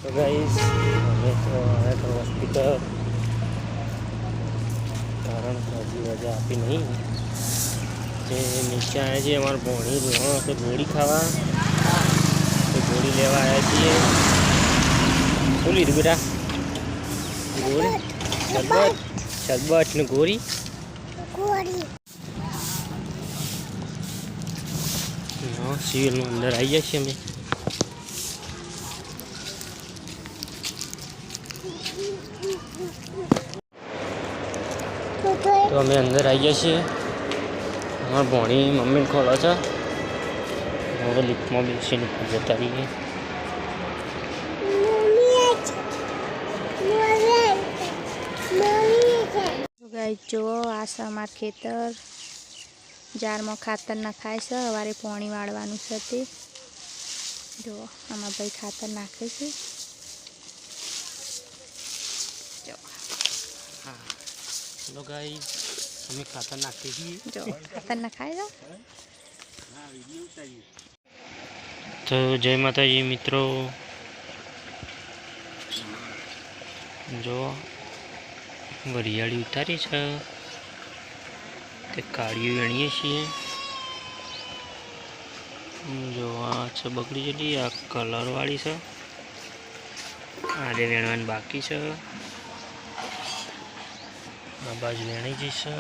तो गाइस हमें तो आए तो हॉस्पिटल कारण हजी रजा आपी नहीं जे नीचे आए जी अमर भोणी तो गोड़ी खावा तो गोड़ी लेवा आया छे શું લીધું બેટા ગોળી શરબત શરબત ને ગોળી સિવિલનું અંદર આવી જાય છે અમે तो अमे अंदर आई गए हमारे भोणी मम्मी खोलो छे हम लिफ्ट में बेसी जता रही गाइस जो आ अमार खेतर जार में खातर नखाय से हवारे पानी वाळवानुं छे ते जो आमार भाई खातर नाखे छे जो हाँ हेलो गाइस हमें खातर नाखी छे जो खातर नखाय जो तो जय माताजी मित्रों जो वरियाળી उतारी है ते काढ़ी वेणीए छीए जो आ बगड़ी जली आ कलर वाली है आजे वेणवानी बाकी है आ बाजू वेणी जी है।